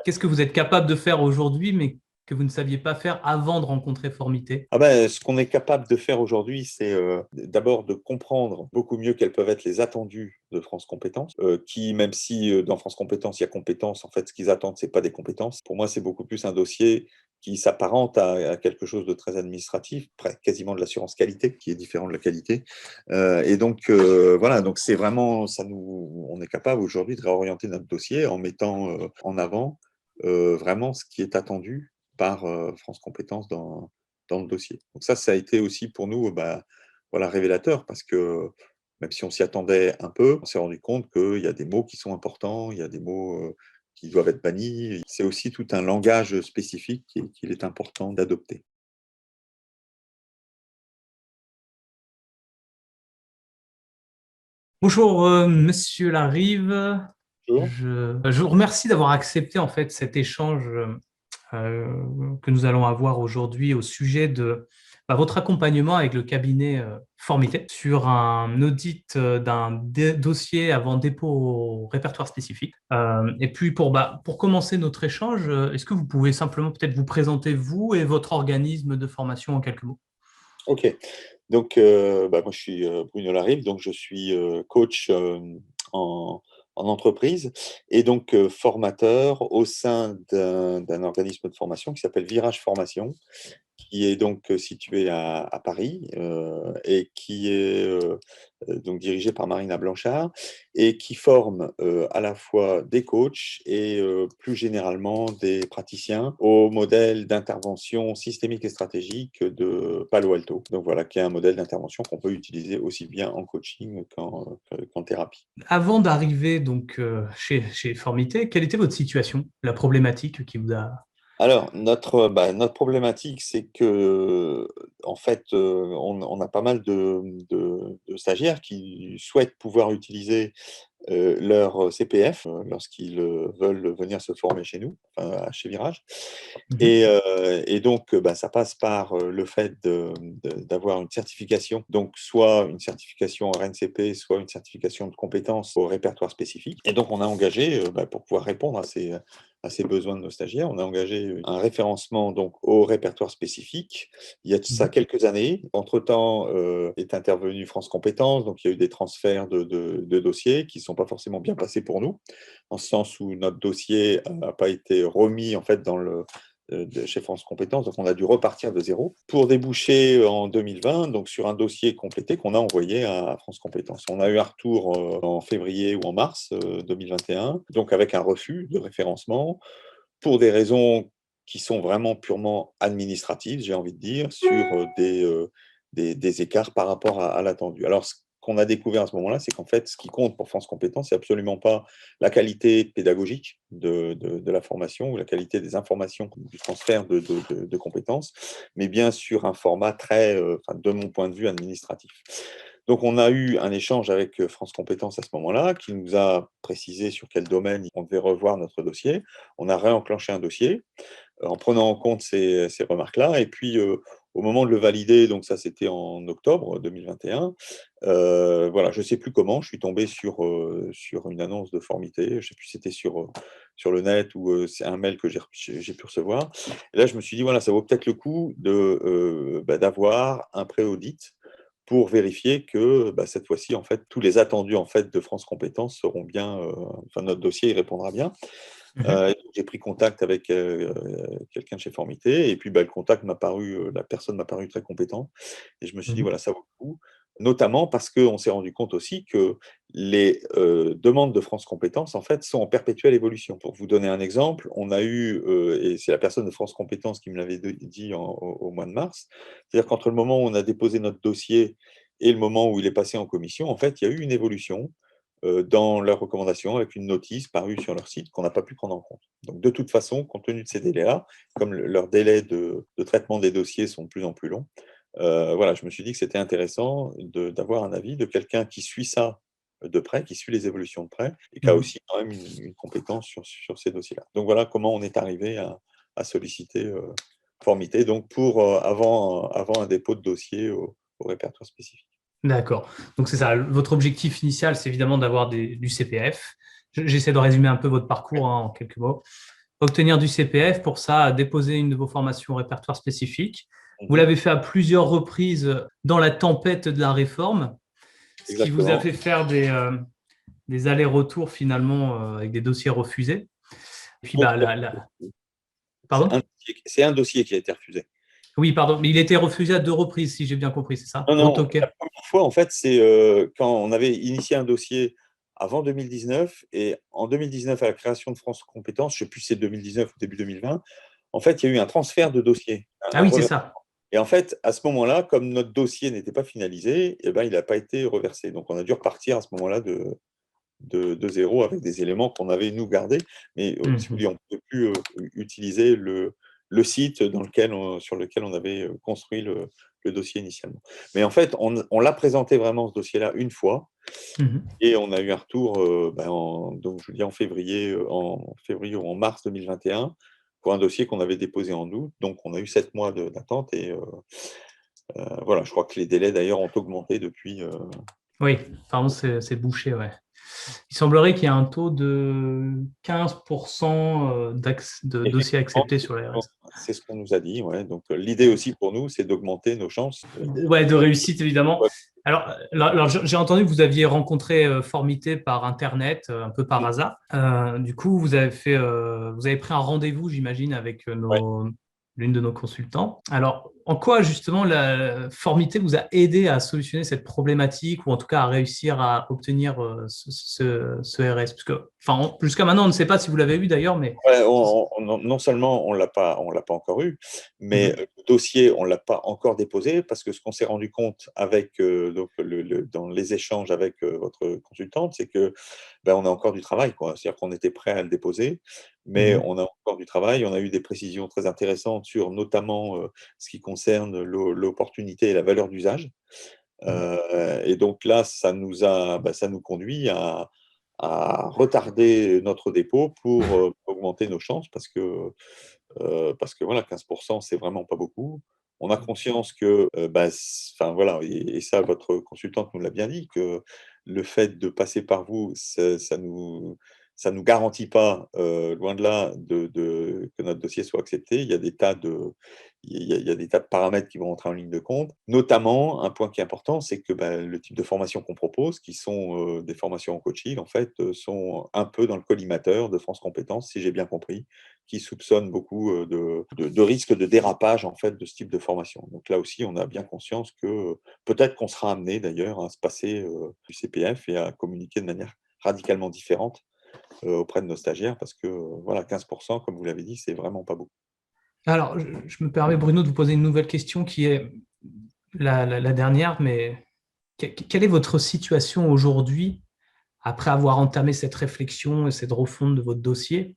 Qu'est-ce que vous êtes capable de faire aujourd'hui, mais que vous ne saviez pas faire avant de rencontrer Formité? Ce qu'on est capable de faire aujourd'hui, c'est d'abord de comprendre beaucoup mieux quels peuvent être les attendus de France Compétences, qui, même si dans France Compétences, il y a compétences, en fait, ce qu'ils attendent, c'est pas des compétences. Pour moi, c'est beaucoup plus un dossier qui s'apparente à quelque chose de très administratif, quasiment de l'assurance qualité, qui est différent de la qualité. Voilà, donc c'est vraiment, on est capable aujourd'hui de réorienter notre dossier en mettant en avant vraiment ce qui est attendu par France Compétences dans le dossier. Donc ça a été aussi pour nous voilà, révélateur parce que même si on s'y attendait un peu, on s'est rendu compte qu'il y a des mots qui sont importants, il y a des mots qui doivent être bannis. C'est aussi tout un langage spécifique qu'il est important d'adopter. Bonjour, Monsieur Larive. Bonjour. Je vous remercie d'avoir accepté en fait cet échange que nous allons avoir aujourd'hui au sujet de votre accompagnement avec le cabinet Formité sur un audit d'un dossier avant dépôt au répertoire spécifique. Et puis pour commencer notre échange, est-ce que vous pouvez simplement peut-être vous présenter vous et votre organisme de formation en quelques mots? Ok. Donc, moi, je suis Bruno Larive, donc je suis coach en, en entreprise et donc formateur au sein d'un organisme de formation qui s'appelle Virage Formation, qui est donc situé à Paris et qui est donc dirigé par Marina Blanchard et qui forme à la fois des coachs et plus généralement des praticiens au modèle d'intervention systémique et stratégique de Palo Alto. Donc voilà, qui est un modèle d'intervention qu'on peut utiliser aussi bien en coaching qu'en thérapie. Avant d'arriver donc chez Formité, quelle était votre situation, la problématique qui vous a... Alors, notre problématique, c'est que, en fait, on a pas mal de stagiaires qui souhaitent pouvoir utiliser leur CPF lorsqu'ils veulent venir se former chez nous, enfin, chez Virage. Mhm. Et donc, ça passe par le fait d'avoir une certification, donc soit une certification RNCP, soit une certification de compétences au répertoire spécifique. Et donc, on a engagé, pour pouvoir répondre à ces besoins de nos stagiaires, on a engagé un référencement donc, au répertoire spécifique il y a de ça Mhm. quelques années. Entre-temps, est intervenu France Compétences, donc il y a eu des transferts de dossiers qui ne sont pas forcément bien passés pour nous, en ce sens où notre dossier n'a pas été remis en fait chez France Compétences, donc on a dû repartir de zéro pour déboucher en 2020 donc sur un dossier complété qu'on a envoyé à France Compétences. On a eu un retour en février ou en mars 2021, donc avec un refus de référencement pour des raisons qui sont vraiment purement administratives, j'ai envie de dire, sur des écarts par rapport à l'attendu. Alors, ce qu'on a découvert à ce moment-là, c'est qu'en fait, ce qui compte pour France Compétences, c'est absolument pas la qualité pédagogique de la formation ou la qualité des informations du transfert de compétences, mais bien sur un format très, de mon point de vue, administratif. Donc, on a eu un échange avec France Compétences à ce moment-là, qui nous a précisé sur quel domaine on devait revoir notre dossier. On a réenclenché un dossier en prenant en compte ces remarques-là. Et puis, au moment de le valider, donc ça c'était en octobre 2021, voilà, je ne sais plus comment, je suis tombé sur une annonce de Formité, je ne sais plus si c'était sur le net ou c'est un mail que j'ai pu recevoir. Et là, je me suis dit, voilà, ça vaut peut-être le coup d'avoir un pré-audit pour vérifier que cette fois-ci, en fait, tous les attendus en fait, de France Compétences seront bien, enfin, notre dossier y répondra bien. Mhm. J'ai pris contact avec quelqu'un de chez Formité, et puis le contact m'a paru, la personne m'a paru très compétente, et je me suis dit, Mhm. voilà, ça vaut le coup, notamment parce qu'on s'est rendu compte aussi que les demandes de France Compétences, en fait, sont en perpétuelle évolution. Pour vous donner un exemple, on a eu, et c'est la personne de France Compétences qui me l'avait dit au mois de mars, c'est-à-dire qu'entre le moment où on a déposé notre dossier et le moment où il est passé en commission, en fait, il y a eu une évolution dans leurs recommandations avec une notice parue sur leur site qu'on n'a pas pu prendre en compte. Donc, de toute façon, compte tenu de ces délais-là, comme leurs délais de traitement des dossiers sont de plus en plus longs, voilà, je me suis dit que c'était intéressant d'avoir un avis de quelqu'un qui suit ça de près, qui suit les évolutions de près et qui a Mhm. aussi quand même une compétence sur ces dossiers-là. Donc, voilà comment on est arrivé à solliciter Formité donc pour avant un dépôt de dossier au répertoire spécifique. D'accord. Donc c'est ça. Votre objectif initial, c'est évidemment d'avoir du CPF. J'essaie de résumer un peu votre parcours hein, en quelques mots. obtenir du CPF, pour ça, déposer une de vos formations au répertoire spécifique. Vous Mhm. l'avez fait à plusieurs reprises dans la tempête de la réforme, ce qui vous a Exactement. fait faire des allers-retours finalement avec des dossiers refusés. Et puis, bah, Donc, pardon? c'est un dossier qui a été refusé. Oui, pardon, mais il était refusé à deux reprises, si j'ai bien compris, c'est ça? Non, Gros non, la toquet. première fois, en fait, c'est quand on avait initié un dossier avant 2019 et en 2019, à la création de France Compétences, je ne sais plus si c'est 2019 ou début 2020, en fait, il y a eu un transfert de dossier, Ah oui, c'est ça. et en fait, à ce moment-là, comme notre dossier n'était pas finalisé, eh ben, il n'a pas été reversé. Donc, on a dû repartir à ce moment-là de zéro avec des éléments qu'on avait, nous, gardés. Mais si vous Mhm. voulez, on ne pouvait plus utiliser le site sur lequel on avait construit le dossier initialement. Mais en fait, on l'a présenté vraiment, ce dossier-là, une fois. Mhm. Et on a eu un retour donc, je vous dis, en février ou en mars 2021 pour un dossier qu'on avait déposé en août. Donc, on a eu 7 mois d'attente. Et voilà, je crois que les délais, d'ailleurs, ont augmenté depuis. Oui, pardon, c'est bouché, ouais. Il semblerait qu'il y ait un taux de 15% de dossiers Effectivement, acceptés sur l'ARS. c'est ce qu'on nous a dit. Ouais. Donc, l'idée aussi pour nous, c'est d'augmenter nos chances. Ouais, de réussite, évidemment. Ouais. Alors, j'ai entendu que vous aviez rencontré Formité par Internet, un peu par hasard. Du coup, vous avez pris un rendez-vous, j'imagine, avec Ouais. l'une de nos consultants. Alors, en quoi, justement, la Formité vous a aidé à solutionner cette problématique ou en tout cas à réussir à obtenir ce RS? Parce que, enfin, jusqu'à maintenant, on ne sait pas si vous l'avez eu d'ailleurs, mais... Ouais, non seulement on l'a pas encore eu, mais Mhm, le dossier, on l'a pas encore déposé parce que ce qu'on s'est rendu compte avec donc dans les échanges avec votre consultante, c'est que ben, on a encore du travail, quoi. C'est-à-dire qu'on était prêt à le déposer, mais mhm, on a encore du travail. On a eu des précisions très intéressantes sur notamment ce qui concerne l'opportunité et la valeur d'usage. mhm, Et donc là, ça nous conduit à retarder notre dépôt pour augmenter nos chances parce que voilà, 15%, c'est vraiment pas beaucoup. On a conscience que, enfin voilà, et ça, votre consultante nous l'a bien dit, que le fait de passer par vous, ça nous garantit pas, loin de là, que notre dossier soit accepté. Il y a des tas de paramètres qui vont entrer en ligne de compte. Notamment, un point qui est important, c'est que le type de formation qu'on propose, qui sont des formations en coaching, en fait, sont un peu dans le collimateur de France Compétences, si j'ai bien compris, qui soupçonnent beaucoup de risques de dérapage en fait, de ce type de formation. Donc là aussi, on a bien conscience que peut-être qu'on sera amené d'ailleurs à se passer du CPF et à communiquer de manière radicalement différente auprès de nos stagiaires parce que voilà, 15%, comme vous l'avez dit, c'est vraiment pas beaucoup. Alors, je me permets, Bruno, de vous poser une nouvelle question qui est la dernière, mais quelle est votre situation aujourd'hui après avoir entamé cette réflexion et cette refonte de votre dossier?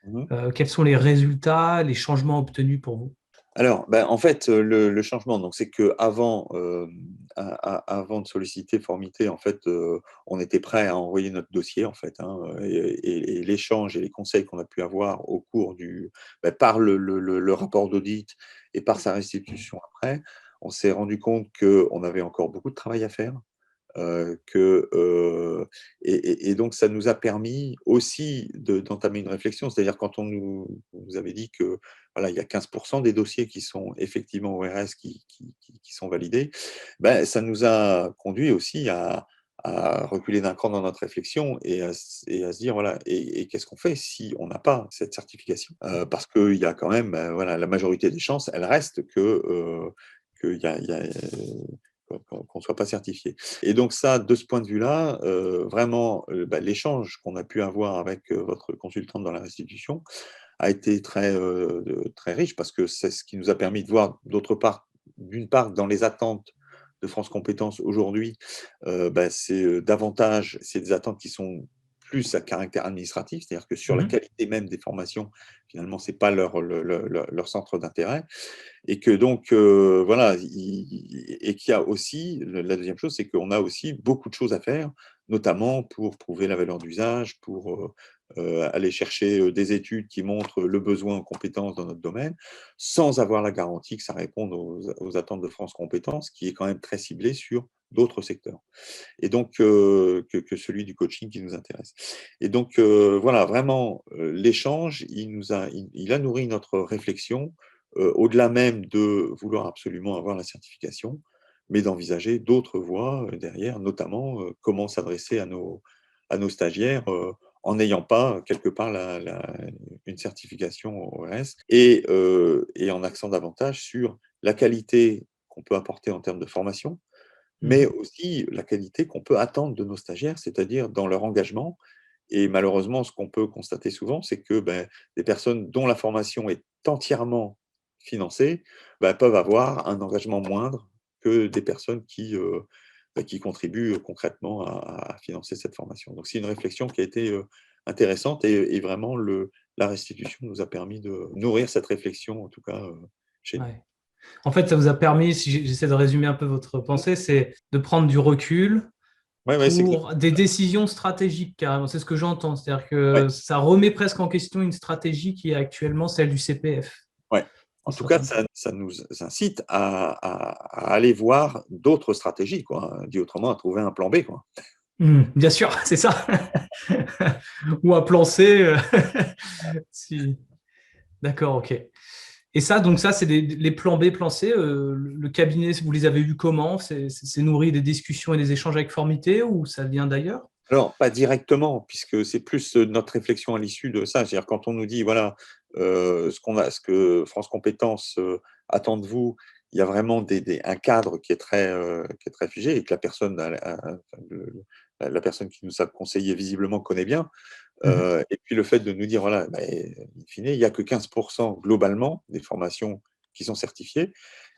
Mhm. Quels sont les résultats, les changements obtenus pour vous? Alors, en fait, le changement, donc, c'est qu'avant avant de solliciter Formité, en fait, on était prêt à envoyer notre dossier, en fait, hein, et l'échange et les conseils qu'on a pu avoir au cours par le rapport d'audit et par sa restitution après, on s'est rendu compte qu'on avait encore beaucoup de travail à faire. Que, et donc ça nous a permis aussi d'entamer une réflexion. C'est-à-dire quand on nous avait dit que voilà, il y a 15% des dossiers qui sont effectivement ORS qui sont validés, ça nous a conduit aussi à reculer d'un cran dans notre réflexion et à se dire voilà, et qu'est-ce qu'on fait si on n'a pas cette certification? Parce qu'il y a quand même, voilà, la majorité des chances, elle reste qu'il y a, qu'on ne soit pas certifié. Et donc ça, de ce point de vue-là, vraiment, l'échange qu'on a pu avoir avec votre consultante dans la restitution a été très riche parce que c'est ce qui nous a permis de voir, d'une part, dans les attentes de France Compétences aujourd'hui, c'est des attentes qui sont plus à caractère administratif, c'est-à-dire que sur la Mhm. qualité même des formations, finalement, c'est pas leur centre d'intérêt. Et que donc, voilà, et qu'il y a aussi, la deuxième chose, c'est qu'on a aussi beaucoup de choses à faire, notamment pour prouver la valeur d'usage, aller chercher des études qui montrent le besoin en compétences dans notre domaine, sans avoir la garantie que ça réponde aux attentes de France Compétences, qui est quand même très ciblé sur d'autres secteurs. Et donc, que celui du coaching qui nous intéresse. Et donc, voilà, vraiment, l'échange, il a nourri notre réflexion, au-delà même de vouloir absolument avoir la certification, mais d'envisager d'autres voies derrière, notamment comment s'adresser à nos stagiaires en n'ayant pas quelque part une certification OS et en axant davantage sur la qualité qu'on peut apporter en termes de formation, mais aussi la qualité qu'on peut attendre de nos stagiaires, c'est-à-dire dans leur engagement. Et malheureusement, ce qu'on peut constater souvent, c'est que des personnes dont la formation est entièrement financée peuvent avoir un engagement moindre que des personnes qui contribuent concrètement à financer cette formation. Donc c'est une réflexion qui a été intéressante et vraiment la restitution nous a permis de nourrir cette réflexion, en tout cas chez nous. Ouais. En fait, ça vous a permis, si j'essaie de résumer un peu votre pensée, c'est de prendre du recul Ouais, c'est pour des décisions stratégiques, carrément. C'est ce que j'entends. C'est-à-dire ouais, que ça remet presque en question une stratégie qui est actuellement celle du CPF. ouais. En tout cas, ça nous incite à aller voir d'autres stratégies, quoi. Dit autrement, à trouver un plan B, quoi. Bien sûr, c'est ça. Ou un plan C. Si. D'accord, ok. Et ça, donc ça, c'est les plans B, plans C. Le cabinet, vous les avez eus comment? C'est nourri des discussions et des échanges avec Formité ou ça vient d'ailleurs? Alors, pas directement, puisque c'est plus notre réflexion à l'issue de ça. C'est-à-dire quand on nous dit, voilà, ce que France Compétences attend de vous, il y a vraiment un cadre qui est très figé et que la personne, la personne qui nous a conseillé visiblement connaît bien. Et puis le fait de nous dire, voilà, in fine, il n'y a que 15% globalement des formations qui sont certifiées.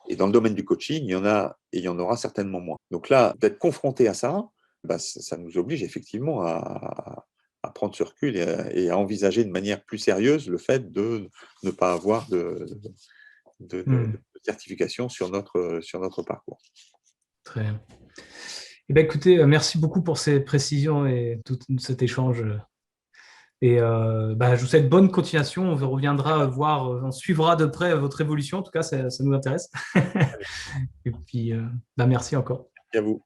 Et dans le domaine du coaching, il y en a et il y en aura certainement moins. Donc là, d'être confronté à ça, ça nous oblige effectivement à prendre ce recul et à envisager de manière plus sérieuse le fait de ne pas avoir de certification sur notre parcours. Très bien. Eh bien, écoutez, merci beaucoup pour ces précisions et tout cet échange. Et je vous souhaite bonne continuation. On reviendra voir, on suivra de près votre évolution. En tout cas, ça nous intéresse. Et puis, merci encore. Et à vous.